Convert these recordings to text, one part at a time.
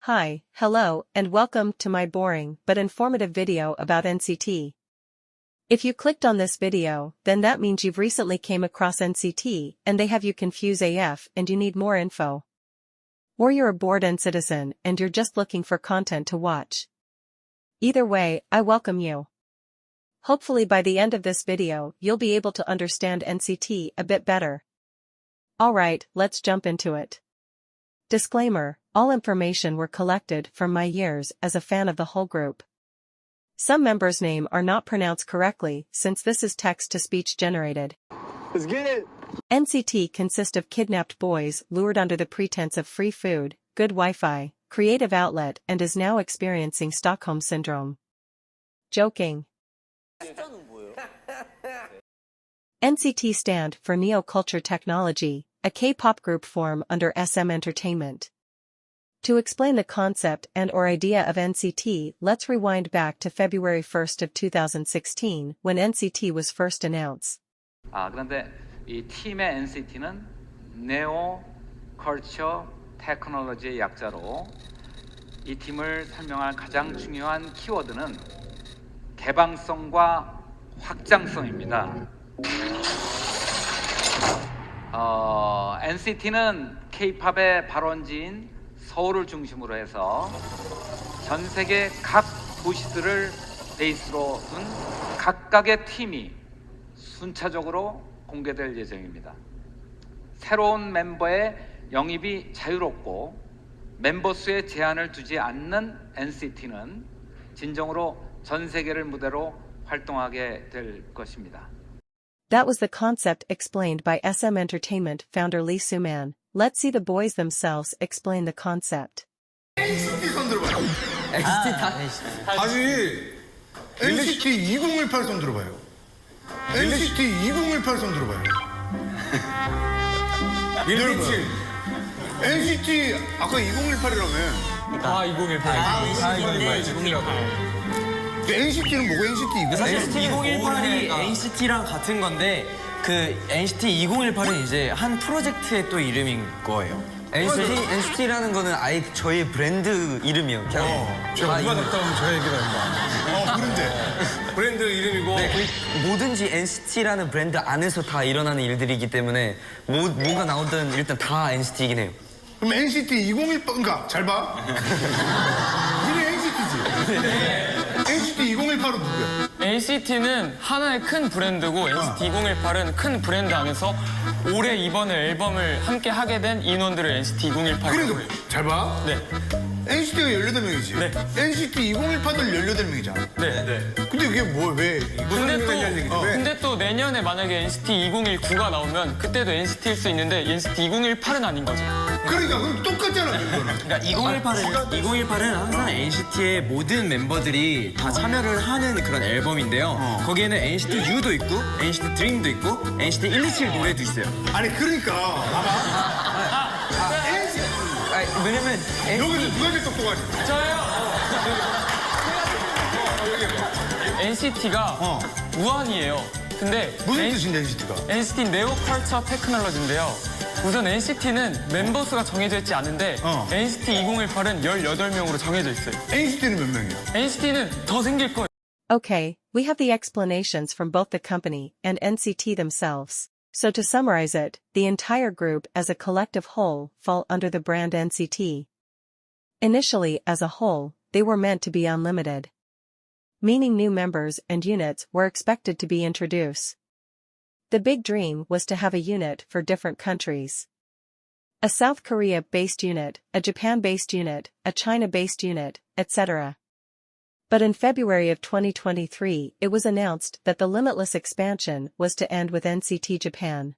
Hi, hello, and welcome to my boring but informative video about NCT. If you clicked on this video, then that means you've recently came across NCT and they have you confused AF and you need more info. Or you're a bored citizen and you're just looking for content to watch. Either way, I welcome you. Hopefully by the end of this video you'll be able to understand NCT a bit better. Alright, let's jump into it. Disclaimer, all information were collected from my years as a fan of the whole group. Some members' names are not pronounced correctly since this is text-to-speech generated. Let's get it! NCT consists of kidnapped boys lured under the pretense of free food, good Wi-Fi, creative outlet and is now experiencing Stockholm Syndrome. Joking. NCT stand for Neo Culture Technology, a K-pop group formed under SM Entertainment. To explain the concept and/or idea of NCT, let's rewind back to February 1st of 2016 when NCT was first announced. 그런데 이 팀의 NCT는 Neo Culture Technology의 약자로 이 팀을 설명할 가장 중요한 키워드는 개방성과 확장성입니다. NCT는 K-팝의 발원지인 서울을 중심으로 해서 전 세계 각 도시들을 베이스로 둔 각각의 팀이 순차적으로 공개될 예정입니다. 새로운 멤버의 영입이 자유롭고 멤버 수에 제한을 두지 않는 NCT는 진정으로 전 세계를 무대로 활동하게 될 것입니다. That was the concept explained by SM Entertainment founder Lee Soo-man. Let's see the boys themselves explain the concept. NCT 손 들어봐요. 아니, NCT 2018 손 들어봐요. NCT 2018 손 들어봐요. 117. NCT 아까 2018이라며. 아, 2018. 2018. NCT는 뭐고 NCT 2018? 사실 2018이 NCT랑 같은 건데 그 NCT 2018은 이제 한 프로젝트의 또 이름인 거예요. NCT라는 거는 아예 저희 브랜드 이름이에요. 제가 누가 덥다 하면 저 얘기를 한다. 브랜드 이름이고. 네, 뭐든지 NCT라는 브랜드 안에서 다 일어나는 일들이기 때문에 뭐가 나오든 일단 다 NCT이긴 해요. 그럼 NCT 2018, 그러니까 잘 봐. 이게 NCT지. NCT 2018은 누구야? NCT는 하나의 큰 브랜드고 NCT 2018은 큰 브랜드 안에서 올해 이번에 앨범을 함께 하게 된 인원들을 NCT 2018이라고 해요. 그러니까 잘 봐. 네. NCT가 18명이지. 네. NCT 2018은 18명이잖아. 네. 근데 그게 왜? 무슨 의미가 있냐는 얘기지. 근데 또 내년에 만약에 NCT 2019가 나오면 그때도 NCT일 수 있는데 NCT 2018은 아닌 거죠. 그러니까 그럼 똑같잖아, 그거는. 그러니까 2018은 항상 NCT의 모든 멤버들이 다 참여를 하는 그런 앨범인데요. 거기에는 NCT U도 있고, NCT DREAM도 있고, NCT 127 노래도 있어요. 아니 그러니까 봐봐. 왜냐면 여기서 누가 제일 똑똑하지? NCT가 무한이에요. 근데 무슨 뜻인데 NCT가? NCT 네오 컬처 테크놀로지인데요. 우선 NCT는 멤버 수가 정해져 있지 않은데 NCT 2018은 18명으로 정해져 있어요. NCT는 몇 명이야? NCT는 더 생길 거예요. Okay, we have the explanations from both the company and NCT themselves. So to summarize it, the entire group as a collective whole fall under the brand NCT. Initially as a whole, they were meant to be unlimited. Meaning new members and units were expected to be introduced. The big dream was to have a unit for different countries. A South Korea-based unit, a Japan-based unit, a China-based unit, etc. But in February of 2023, it was announced that the limitless expansion was to end with NCT Japan.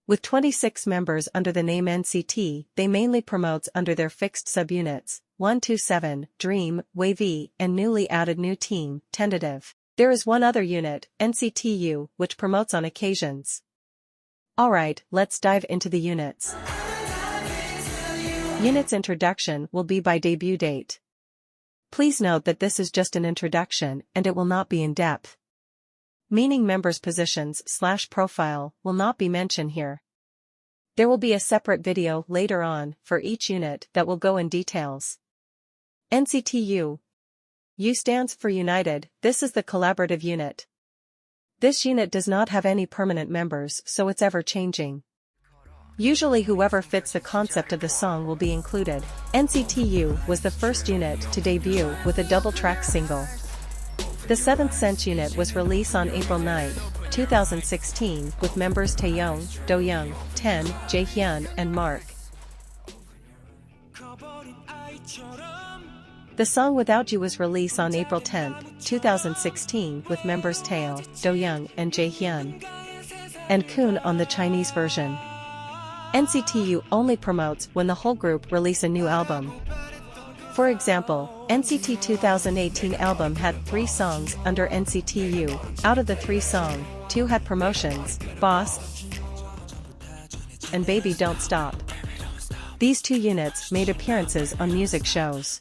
With 26 members under the name NCT, they mainly promotes under their fixed subunits, 127, Dream, WayV, and newly added new team, Tentative. There is one other unit, NCTU, which promotes on occasions. Alright, let's dive into the units. Units introduction will be by debut date. Please note that this is just an introduction and it will not be in depth. Meaning members' positions/profile will not be mentioned here. There will be a separate video later on for each unit that will go in details. NCT U. U stands for United. This is the collaborative unit. This unit does not have any permanent members, so it's ever changing. Usually whoever fits the concept of the song will be included. NCT U was the first unit to debut with a double-track single. The 7th Sense unit was released on April 9, 2016 with members Taeyong, Doyoung, Ten, Jaehyun and Mark. The song Without You was released on April 10, 2016 with members Taeil, Doyoung and Jaehyun. And Kun on the Chinese version. NCT U only promotes when the whole group release a new album. For example, NCT 2018 album had 3 songs under NCT U. Out of the 3 songs, 2 had promotions, Boss and Baby Don't Stop. These 2 units made appearances on music shows.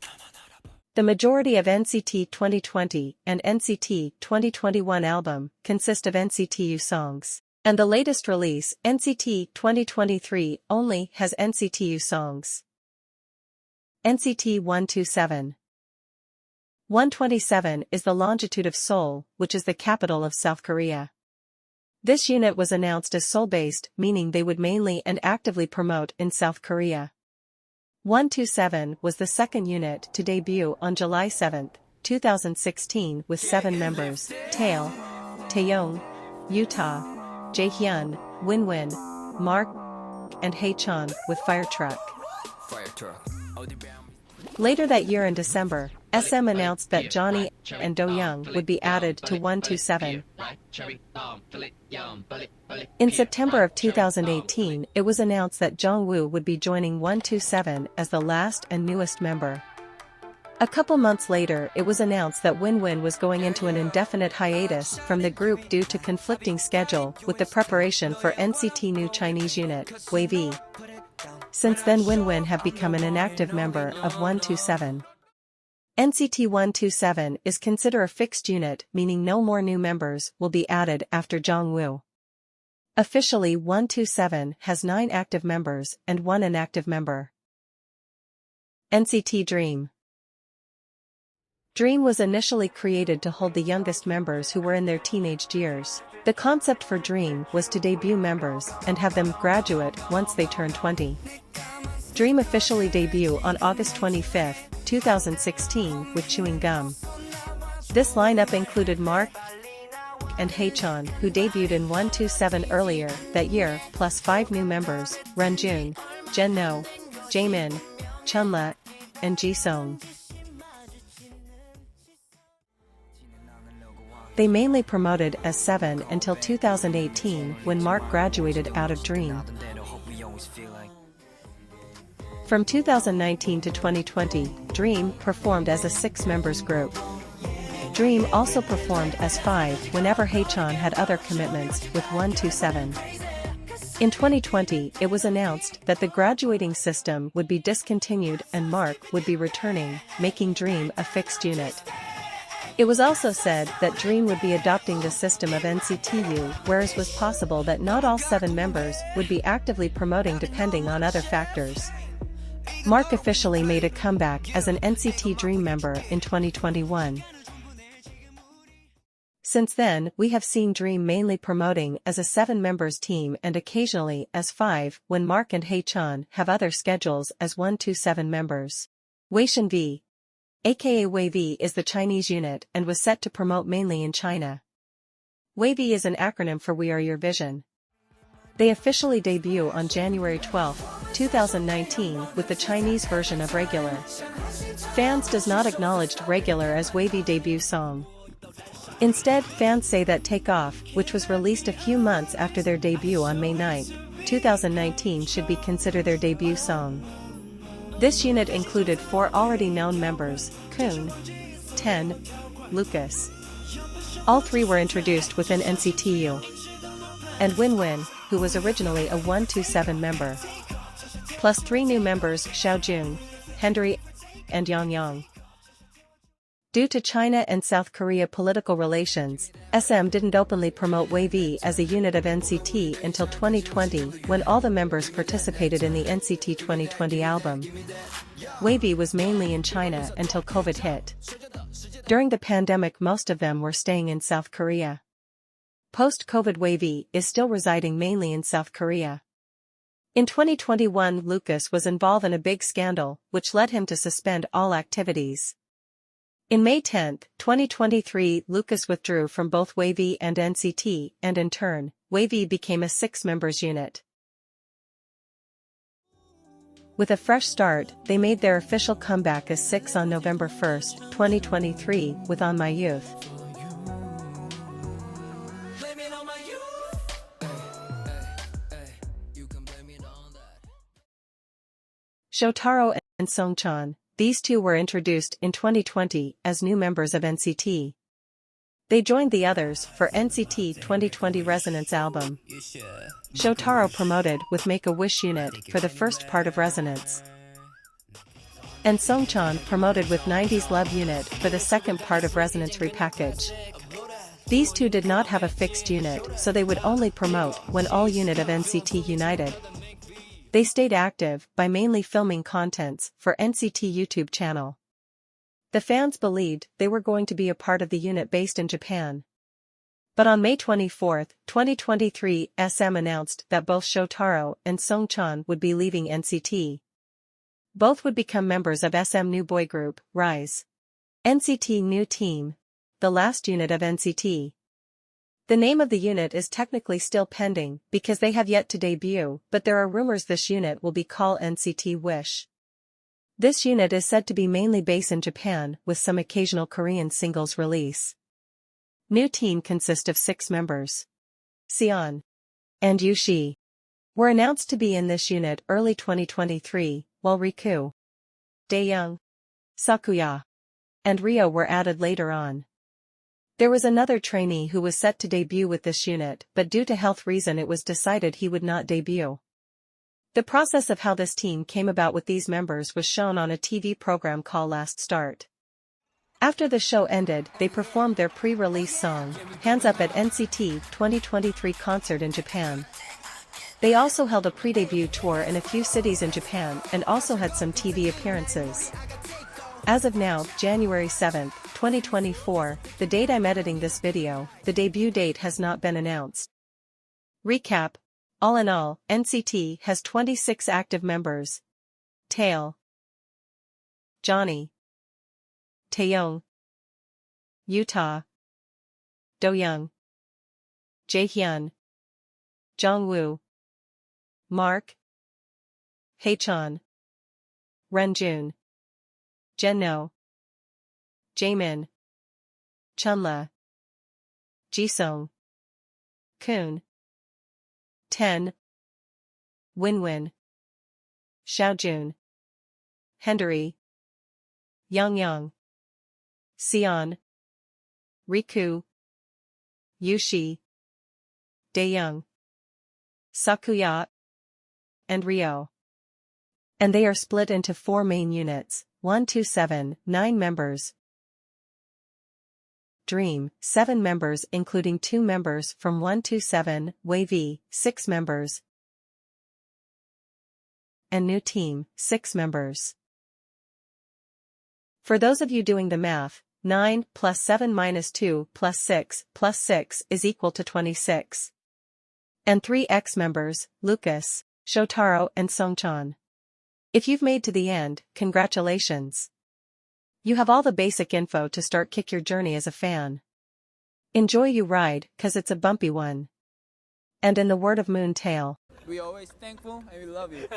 The majority of NCT 2020 and NCT 2021 album consist of NCT U songs. And the latest release, NCT 2023, only has NCT U songs. NCT 127. 127 is the longitude of Seoul, which is the capital of South Korea. This unit was announced as Seoul-based, meaning they would mainly and actively promote in South Korea. 127 was the second unit to debut on July 7, 2016 with 7 members, Taeil, Taeyong, Yuta, Jaehyun, Winwin, Mark, and Haechan with Fire Truck. Later that year in December, SM announced that Johnny and Doyoung would be added to 127. In September of 2018, it was announced that Jungwoo would be joining 127 as the last and newest member. A couple months later, it was announced that Winwin was going into an indefinite hiatus from the group due to conflicting schedule with the preparation for NCT new Chinese unit, WayV. Since then Winwin have become an inactive member of 127. NCT 127 is considered a fixed unit, meaning no more new members will be added after Jungwoo. Officially 127 has 9 active members and 1 inactive member. NCT Dream. Dream was initially created to hold the youngest members who were in their teenage years. The concept for Dream was to debut members and have them graduate once they turn 20. Dream officially debuted on August 25, 2016 with Chewing Gum. This lineup included Mark and Haechan, who debuted in 127 earlier that year, plus 5 new members, Renjun, Jeno, Jaemin, Chenle, and Jisung. They mainly promoted as 7 until 2018 when Mark graduated out of Dream. From 2019 to 2020, Dream performed as a 6 members group. Dream also performed as 5 whenever Haechan had other commitments with 127. In 2020, it was announced that the graduating system would be discontinued and Mark would be returning, making Dream a fixed unit. It was also said that Dream would be adopting the system of NCT U, whereas it was possible that not all 7 members would be actively promoting depending on other factors. Mark officially made a comeback as an NCT Dream member in 2021. Since then, we have seen Dream mainly promoting as a 7 members team and occasionally as 5 when Mark and Haechan have other schedules as 127 members. WayV, aka WayV, is the Chinese unit and was set to promote mainly in China. WayV is an acronym for We Are Your Vision. They officially debut on January 12, 2019 with the Chinese version of Regular. Fans does not acknowledge Regular as WayV debut song. Instead, fans say that Take Off, which was released a few months after their debut on May 9, 2019, should be considered their debut song. This unit included 4 already known members, Kun, Ten, Lucas. All 3 were introduced within NCT U. And Winwin, who was originally a 127 member. Plus 3 new members, Xiaojun, Hendery, and Yangyang. Due to China and South Korea political relations, SM didn't openly promote WayV as a unit of NCT until 2020 when all the members participated in the NCT 2020 album. WayV was mainly in China until COVID hit. During the pandemic most of them were staying in South Korea. Post-COVID WayV is still residing mainly in South Korea. In 2021 Lucas was involved in a big scandal which led him to suspend all activities. In May 10, 2023 Lucas withdrew from both WayV and NCT and in turn, WayV became a 6-members unit. With a fresh start, they made their official comeback as 6 on November 1, 2023 with On My Youth. Shotaro and Songchan, these two were introduced in 2020 as new members of NCT. They joined the others for NCT 2020 Resonance album. Shotaro promoted with Make-A-Wish unit for the first part of Resonance. And Songchan promoted with 90s Love unit for the second part of Resonance repackage. These two did not have a fixed unit so they would only promote when all unit of NCT united. They stayed active by mainly filming contents for NCT YouTube channel. The fans believed they were going to be a part of the unit based in Japan. But on May 24, 2023 SM announced that both Shotaro and Songchan would be leaving NCT. Both would become members of SM new boy group, Rise. NCT New Team, the last unit of NCT. The name of the unit is technically still pending because they have yet to debut, but there are rumors this unit will be called NCT Wish. This unit is said to be mainly based in Japan with some occasional Korean singles release. New team consists of 6 members. Sion and Yushi were announced to be in this unit early 2023, while Riku, Daeyoung, Sakuya, and Ryo were added later on. There was another trainee who was set to debut with this unit, but due to health reason it was decided he would not debut. The process of how this team came about with these members was shown on a TV program called Last Start. After the show ended, they performed their pre-release song, Hands Up at NCT 2023 concert in Japan. They also held a pre-debut tour in a few cities in Japan and also had some TV appearances. As of now, January 7, 2024, the date I'm editing this video, the debut date has not been announced. Recap. All in all, NCT has 26 active members. Taeil, Johnny, Taeyong, Yuta, Doyoung, Jaehyun, Jungwoo, Mark, Haechan, Renjun, Jeno, Jaemin, Chenle, Jisung, Kun, 10, Winwin, Xiaojun, Hendery, Yangyang, Sion, Riku, Yushi, Daeyoung, Sakuya, and Ryo. And they are split into 4 main units, 1 to 7, 9 members. Dream, 7 members including 2 members from 1 to 7, WayV, 6 members. And New Team, 6 members. For those of you doing the math, 9 plus 7 minus 2 plus 6 is equal to 26. And 3 X members, Lucas, Shotaro and Songchan. If you've made to the end, congratulations. You have all the basic info to start kick your journey as a fan. Enjoy you ride, cause it's a bumpy one. And in the word of Moon Taeil, we always thankful and we love you.